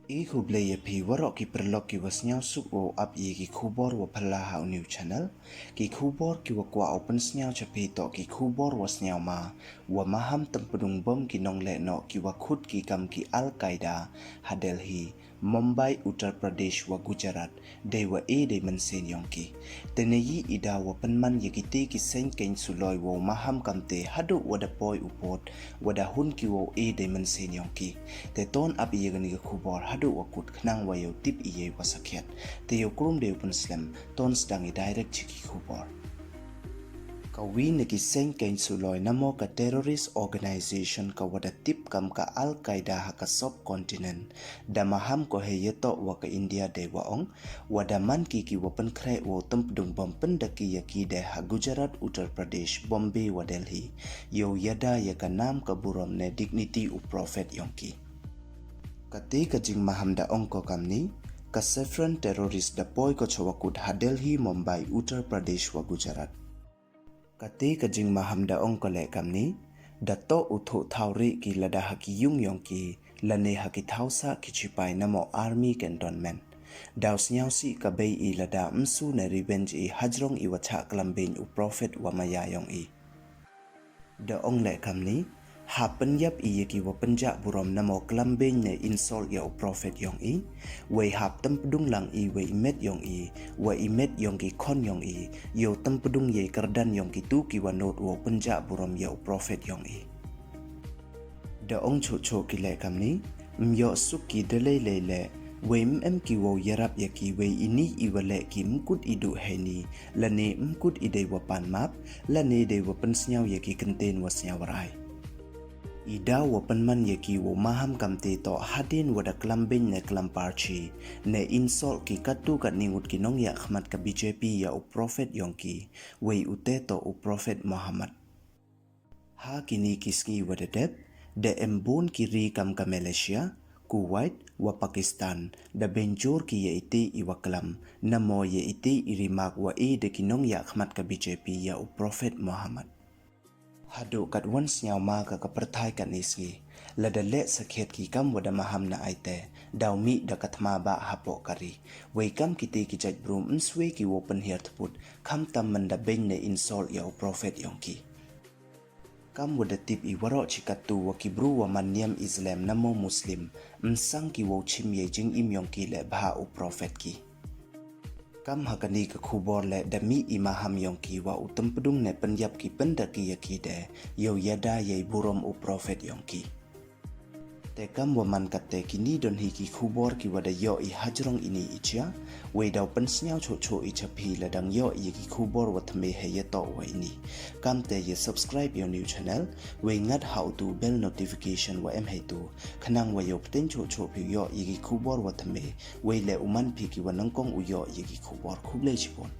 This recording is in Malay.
Hublay pi warok ki perlok ki wasnyau suk o up ye ki khubor wa phalla ha new channel ki khubor ki wa kwa open snyau chapi to ki khubor wasnyau ma wa maham tempedung bom ki nong le no ki wa khut ki kam ki Al Qaeda ha Delhi Mumbai Uttar Pradesh wa Gujarat de wa de mensen yong ki teneyi ida wa penman ye ki te ki sen ken suloi wa maham kamte hadu wa da poi upot wa da hun ki wa de mensen yong ki te ton up ye gani ki khubor hadu wakut khnang wayo tip iye wasakhet te yo krum de pun slam ton stang i direct chiki khubor kawi ne ki sen ken suloi namo ka terrorist organization ka wada tip kam ka Al Qaeda ha ka subcontinent damaham ko heyeto wa ka India de wa ong wada man ki wapen khre wo tempdung bom pendaki yaki de ha Gujarat Uttar Pradesh Bombay wa Delhi yo yada ya ka nam ka burom ne dignity u prophet yongki kate kajing mahamda ongko kamni ka saffron terrorist da poi ko chawakut ha Delhi Mumbai Uttar Pradesh wa Gujarat kate kajing mahamda ongko le kamni da to utho thawri ki lada haki yung yongki lane haki thausa ki chipai namo army cantonment daus nyausi ka bei i lada msu na revenge i hajrong i wacha klambein u prophet wa maya yong i da ong le kamni ha penyap iya ki wa penjak burom namo klambing ne insol ya u prophet yong i wei hap tempedung lang i wei imet yong i wa imet yong ki kon yong i yo tempedung ye kerdan yong ki tu ki wa not wa penjak burom ya u prophet yong i da ong cho ki le kamni myo suk ki dele le wei ki wo yarap ya ki wei ini i wale ki mkut idu heni lane mkut ide wa pan map lane de wa pensnyau ya ki kenten wa snyau rai ida wa penman yaki wo maham kamte to hadin wada klambing ne klamparchi ne insol ki katu kat ningut ki nong ya khmat ka BJP ya u prophet yongki wei ute to u prophet Muhammad ha kini kiski wada dep de embon kiri kam ka Malaysia Kuwait wa Pakistan da benjor ki ya ite iwaklam namo ya ite irimak wa de ki nong ya khmat ka BJP ya u prophet Muhammad hadu kat once nyau ma ka perthai kan isgi lada le sakhet ki kam wada maham na aite daumi da katma ba hapo kari wei kam kite ki jaj brum nswe ki open here thput kham tam manda ben ne insol ya prophet yongki kam wada tip i waro chikatu wa kibru wa maniam Islam namo muslim msang ki wo chim ye jing im yongki le bha u prophet ki kam hakani ka khubor le dami imaham yongki wa utam pedung ne penyap ki pendaki yaki de yo yada ye burom u prophet yongki te kam wa man kate kini don hi ki khubor ki wada yo i hajrong ini icha we daw pensnyau cho i chapi ladang yo i ki khubor wa thme he ye to wa ini kam te ye subscribe your new channel we ngat how to bell notification wa em he tu khanang wa yo pten cho pi yo i ki khubor wa thme we le uman phi ki wa nangkong u yo i ki khubor khuble chipon